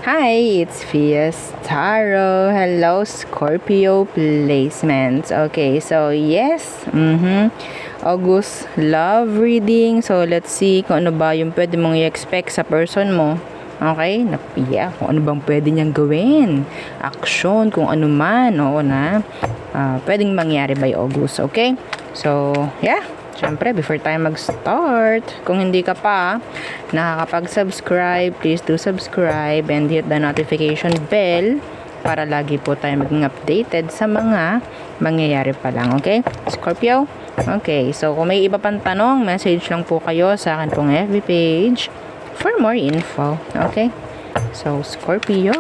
Hi, it's Fias Tarot. Hello, Scorpio placements. Okay, so yes, August love reading. So let's see kung ano ba yung pwede mong i-expect sa person mo. Okay, napiya kung ano bang pwede niyang gawin. Aksyon, kung ano man, oo na. Pwedeng mangyari by August, okay? So, yeah. Siyempre, before tayo mag-start, kung hindi ka pa nakakapag-subscribe, please do subscribe and hit the notification bell para lagi po tayo maging updated sa mga mangyayari pa lang. Okay? Scorpio? Okay. So, kung may iba pang tanong, message lang po kayo sa akin pong FB page for more info. Okay? So, Scorpio.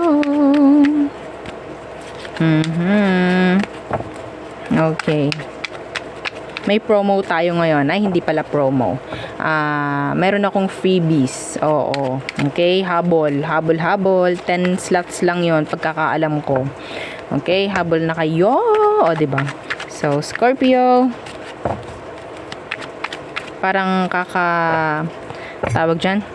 Okay. May promo tayo ngayon. Ay, hindi pala promo. Meron akong freebies. Oo. Okay, habol. 10 slots lang yon pagkakaalam ko. Okay, habol na kayo. O, diba? So, Scorpio. Parang tawag dyan?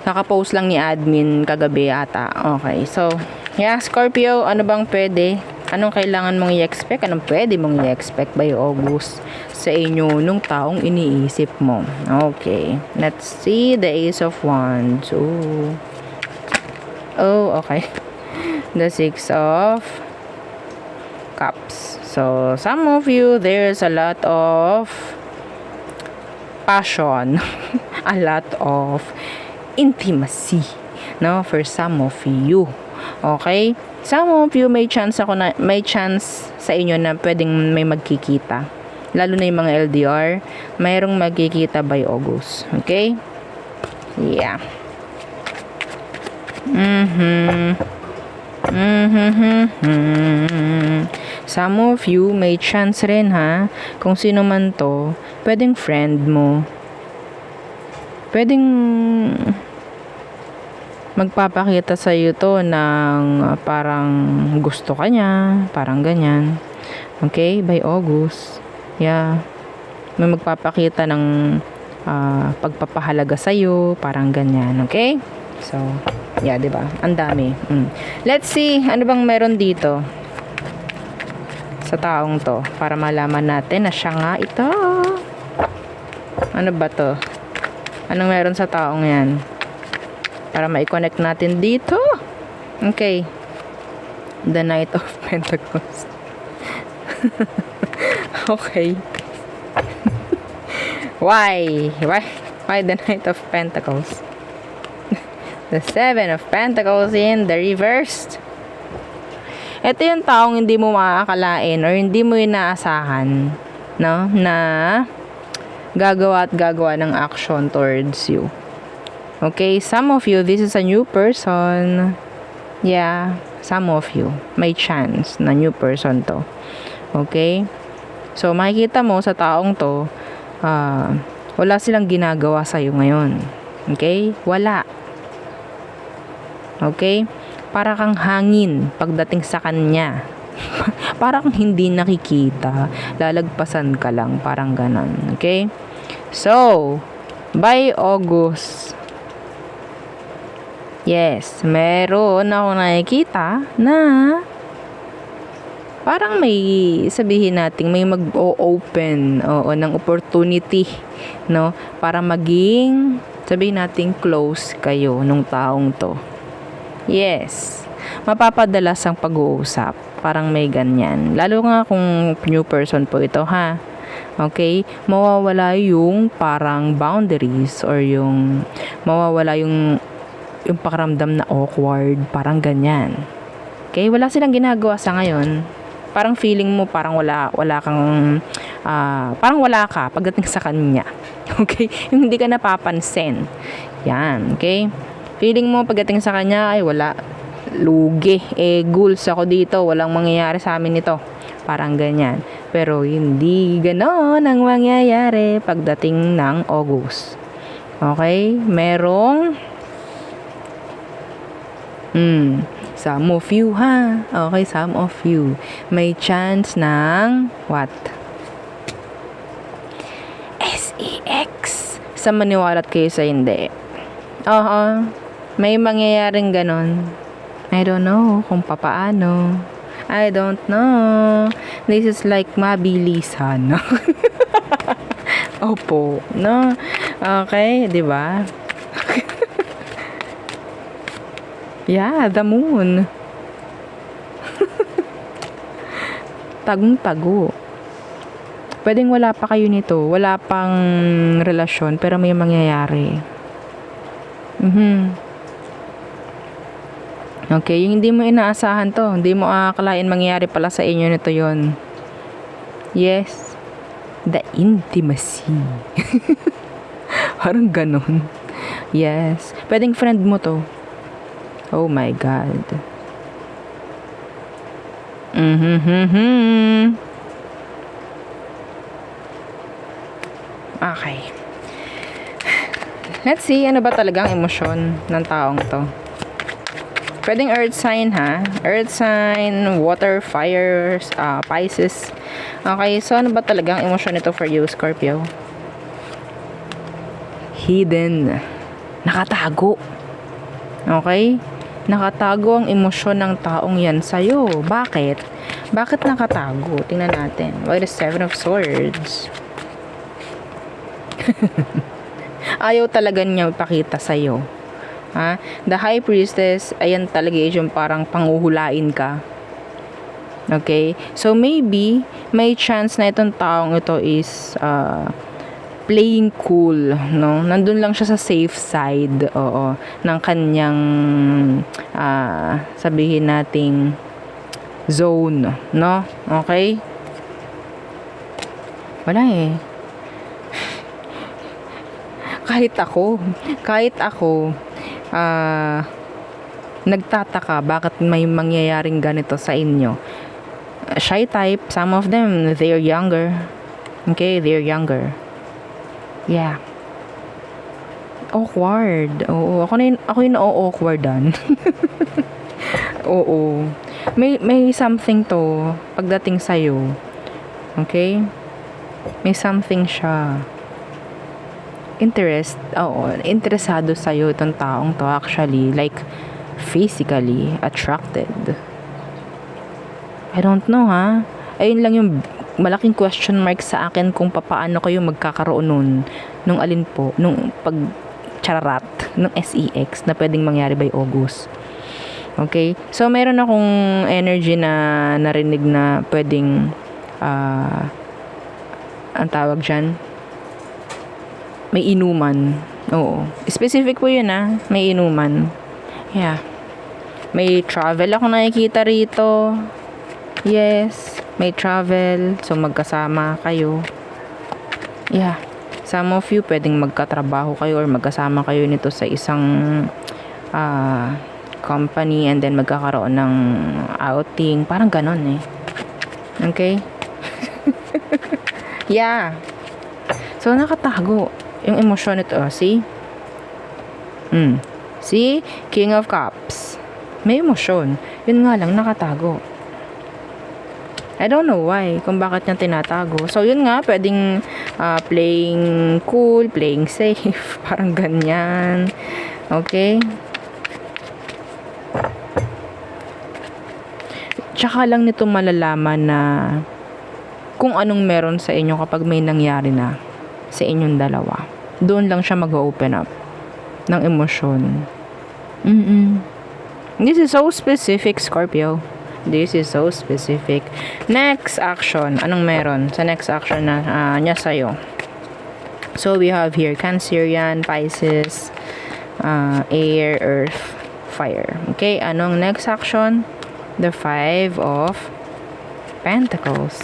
Kaka-post lang ni admin kagabi ata. Okay, so, yeah, Scorpio, ano bang pwede? Anong kailangan mong i-expect? Anong pwede mong i-expect by August sa inyo nung taong iniisip mo? Okay. Let's see the Ace of Wands. Ooh. Oh, okay. The Six of Cups. So, some of you, there's a lot of passion. A lot of intimacy. No? For some of you. Okay? Some of you may chance sa inyo na pwedeng may magkikita. Lalo na yung mga LDR, mayroong magkikita by August. Okay? Yeah. Some of you may chance rin ha, kung sino man to, pwedeng friend mo. Pwedeng magpapakita sa iyo to ng parang gusto ka niya, parang ganyan. Okay, by August. Yeah. May magpapakita ng pagpapahalaga sa iyo, parang ganyan, okay? So, yeah, 'di ba? Ang dami. Let's see ano bang meron dito sa taong to para malaman natin na siya nga ito. Ano ba to? Anong meron sa taong 'yan? Para ma-connect natin dito. Okay. The Knight of Pentacles. Okay. Why the Knight of Pentacles? The Seven of Pentacles in the reversed. Ito yung taong hindi mo makakalain or hindi mo inaasahan, no? Na gagawa ng action towards you. Okay, some of you, this is a new person. Yeah, some of you, may chance na new person to. Okay? So, makikita mo sa taong to, wala silang ginagawa sa'yo ngayon. Okay? Wala. Okay? Para kang hangin pagdating sa kanya. Para kang hindi nakikita. Lalagpasan ka lang. Parang ganon. Okay? So, by August, yes, meron ako nakikita na parang may sabihin natin may mag-o-open ng opportunity, no? Para maging sabihin natin close kayo nung taong to. Yes. Mapapadalas ang pag-uusap. Parang may ganyan. Lalo nga kung new person po ito, ha? Okay? Mawawala yung parang boundaries or yung mawawala yung pakiramdam na awkward, parang ganyan. Okay, wala silang ginagawa sa ngayon. Parang feeling mo parang wala kang parang wala ka pagdating sa kanya. Okay? Yung hindi ka napapansin. Yan, okay? Feeling mo pagdating sa kanya ay wala, lugi, goals ako dito, walang mangyayari sa amin ito. Parang ganyan. Pero hindi ganon ang mangyayari pagdating ng August. Okay? Merong some of you, ha? Okay, some of you. May chance ng what? SEX. Sa maniwalat kayo sa hindi. May mangyayaring ganon. I don't know kung papaano. I don't know. This is like mabilisan. Opo, no? Okay, di ba? Yeah, the moon. Tagong-tago. Pwedeng wala pa kayo nito. Wala pang relasyon, pero may mangyayari. Okay, yung hindi mo inaasahan to. Hindi mo akalain mangyayari pala sa inyo nito yon. Yes. The intimacy. Parang ganon. Yes. Pwedeng friend mo to. Oh my God. Okay. Let's see, ano ba talagang emosyon ng taong to? Pwedeng earth sign ha. Earth sign, water, fire, Pisces. Okay, so ano ba talagang emosyon nito for you, Scorpio? Hidden. Nakatago. Okay? Nakatago ang emosyon ng taong yan sa'yo. Bakit? Bakit nakatago? Tingnan natin. Why the Seven of Swords? Ayaw talaga niya ipakita sa'yo. Ha? The High Priestess, ayan talaga yung parang panguhulain ka. Okay? So, maybe, may chance na itong taong ito is playing cool, no? Nandun lang siya sa safe side, oo, ng kanyang, sabihin nating zone, no? Okay? Wala eh. Kahit ako, nagtataka bakit may mangyayaring ganito sa inyo. Shy type, some of them, they're younger. Okay, they're younger. Yeah. Awkward. Oo, ako yung na-awkwardan. Oo. May something to pagdating sa'yo. Okay? May something siya. Interesado sa'yo itong taong to actually, like physically attracted. I don't know ha. Ayun lang yung malaking question mark sa akin kung papaano kayo magkakaroon nung alin po, nung pagchararat, nung SEX na pwedeng mangyari by August. Okay? So, meron akong energy na narinig na pwedeng ang tawag dyan, may inuman. Oo. Specific po yun may inuman. Yeah. May travel ako nakikita rito. Yes. May travel. So, magkasama kayo. Yeah. Some of you, pwedeng magkatrabaho kayo or magkasama kayo nito sa isang company and then magkakaroon ng outing. Parang ganon Okay? Yeah. So, nakatago yung emosyon nito. See? See? King of Cups. May emosyon. Yun nga lang, nakatago. I don't know why, kung bakit niya tinatago. So, yun nga, pwedeng playing cool, playing safe, parang ganyan. Okay? Tsaka lang nito malalaman na kung anong meron sa inyo kapag may nangyari na sa inyong dalawa. Doon lang siya mag-open up ng emosyon. This is so specific, Scorpio. This is so specific. Next action. Anong meron sa next action na niya sa'yo? So, we have here Cancerian, Pisces, Air, Earth, Fire. Okay, anong next action? The Five of Pentacles.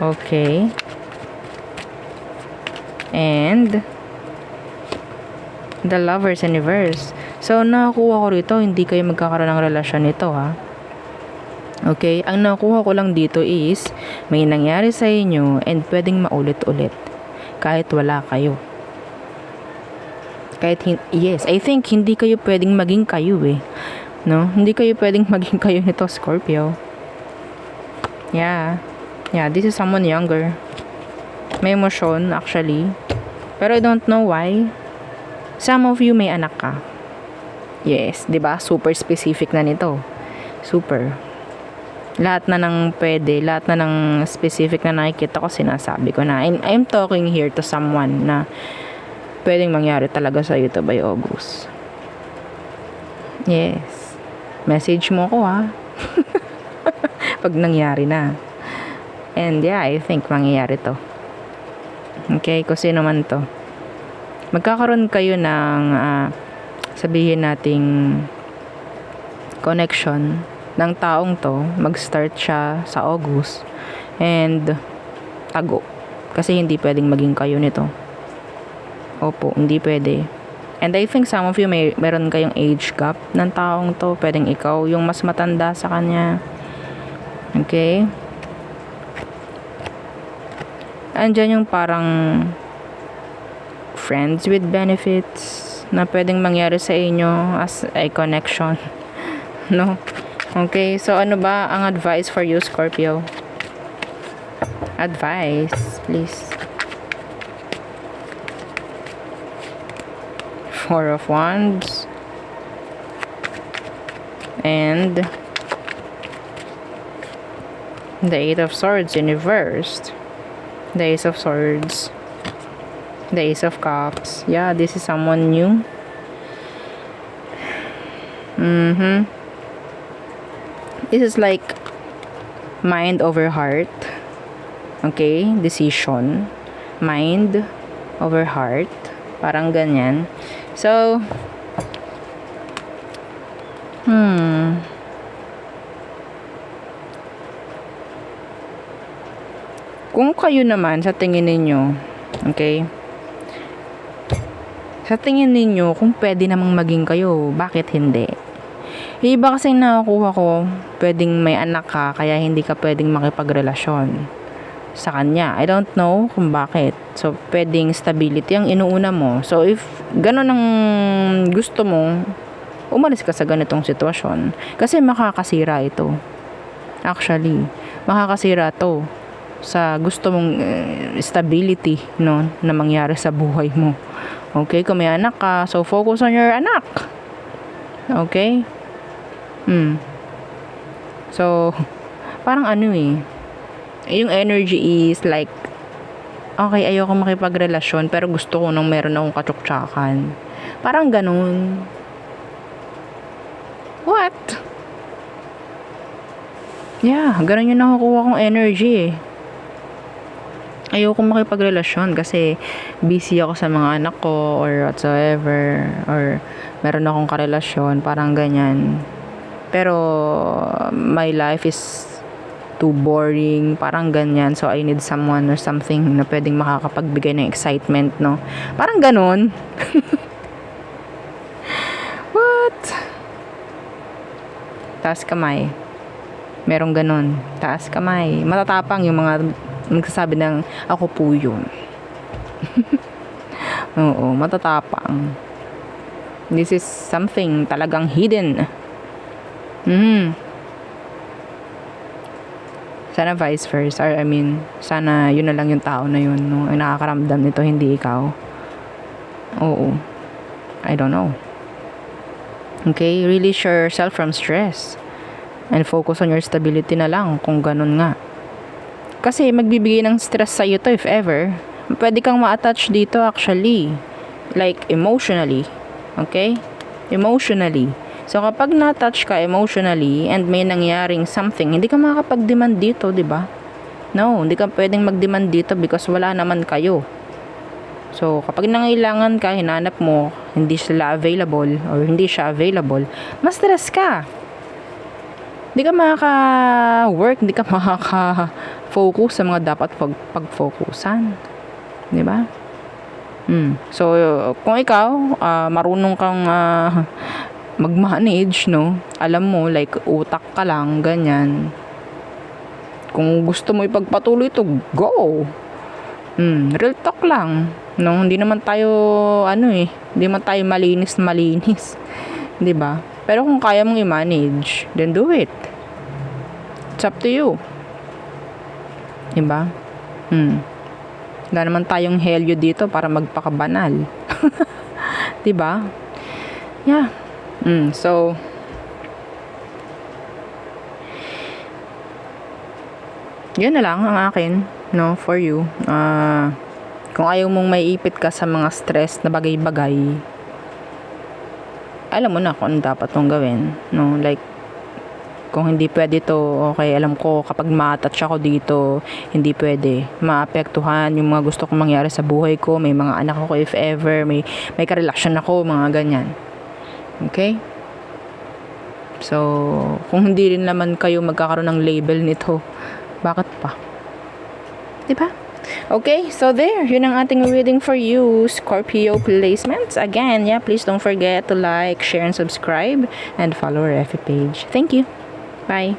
Okay. And the Lovers in reverse. So, nakuha ko rito, hindi kayo magkakaroon ng relasyon nito, Okay? Ang nakuha ko lang dito is, may nangyari sa inyo and pwedeng maulit-ulit. Kahit wala kayo. Yes, I think hindi kayo pwedeng maging kayo No? Hindi kayo pwedeng maging kayo nito, Scorpio. Yeah. Yeah, this is someone younger. May emosyon, actually. Pero I don't know why. Some of you may anak ka. Yes, 'di ba? Super specific na nito. Super. Lahat na ng pwede, lahat na ng specific na nakikita ko, sinasabi ko na. And I'm talking here to someone na pwedeng mangyari talaga sa ito by August. Yes. Message mo ko ha. Pag nangyari na. And yeah, I think mangyayari to. Okay, kung sino man to. Magkakaroon kayo ng sabihin nating connection ng taong to. Mag-start siya sa August and tago. Kasi hindi pwedeng maging kayo nito. Opo, hindi pwede. And I think some of you meron kayong age gap ng taong to. Pwedeng ikaw yung mas matanda sa kanya. Okay? Andyan yung parang friends with benefits na pwedeng mangyari sa inyo as a connection. No? Okay, so ano ba ang advice for you, Scorpio? Advice, please. 4 of Wands. And the 8 of Swords in reversed. The Ace of Swords. The Ace of Cups. Yeah, this is someone new. This is like mind over heart. Okay? Decision. Mind over heart. Parang ganyan. So, kung kayo naman sa tingin ninyo, okay? Sa tingin ninyo, kung pwede namang maging kayo, bakit hindi? Yung iba kasing nakakuha ko, pwedeng may anak ka, kaya hindi ka pwedeng makipagrelasyon sa kanya. I don't know kung bakit. So, pwedeng stability ang inuuna mo. So, if gano'n ang gusto mo, umalis ka sa ganitong sitwasyon. Kasi makakasira ito. Actually, makakasira to sa gusto mong stability, no, na mangyari sa buhay mo. Okay, kung may anak ka, so focus on your anak. Okay? So, parang ano yung energy is like, okay, ayoko makipagrelasyon, pero gusto ko nung meron akong katsuktsakan. Parang ganun. What? Yeah, ganun yung nakukuha kong energy Ayoko makipagrelasyon kasi busy ako sa mga anak ko or whatsoever, or meron akong karelasyon, parang ganyan. Pero my life is too boring, parang ganyan. So I need someone or something na pwedeng makakapagbigay ng excitement, no? Parang ganun. What? Taas kamay. Merong ganun. Taas kamay. Matatapang yung mga nagsasabi ng ako po yun. Oo, matatapang. This is something talagang hidden. Sana vice versa. Or I mean, sana yun na lang yung tao na yun, no? Ang nakakaramdam nito, hindi ikaw. Oo. I don't know. Okay? Release yourself from stress. And focus on your stability na lang kung ganun nga. Kasi magbibigay ng stress sa iyo to if ever. Pwede kang ma-attach dito actually. Like emotionally. Okay? Emotionally. So kapag na-touch ka emotionally and may nangyaring something, hindi ka makakapag-demand dito, di ba? No, hindi ka pwedeng mag-demand dito because wala naman kayo. So kapag nangailangan ka, hinanap mo, hindi sila available or hindi siya available, mas stress ka. Hindi ka makaka-work, hindi ka makaka-focus sa mga dapat pag-focusan. Di ba? So, kung ikaw, marunong kang mag-manage, no? Alam mo, like, utak ka lang, ganyan. Kung gusto mo ipagpatuloy ito, go! Real talk lang. No? Hindi naman tayo, hindi naman tayo malinis. Di ba? Pero kung kaya mong i-manage, then do it. It's up to you. Diba? Wala naman tayong helyo dito para magpakabanal. 'Diba? Yeah. So, yun na lang ang akin, no, for you. Kung ayaw mong maiipit ka sa mga stress na bagay-bagay, alam mo na kung ano dapat mong gawin, no? Like, kung hindi pwede to, okay, alam ko kapag ma-touch ako dito, hindi pwede. Maapektuhan yung mga gusto kong mangyari sa buhay ko, may mga anak ako if ever, may karelasyon ako, mga ganyan. Okay? So, kung hindi rin naman kayo magkakaroon ng label nito, bakit pa? Diba? Okay, so there, yun ang ating reading for you, Scorpio placements. Again, yeah, please don't forget to like, share, and subscribe, and follow our FB page. Thank you. Bye.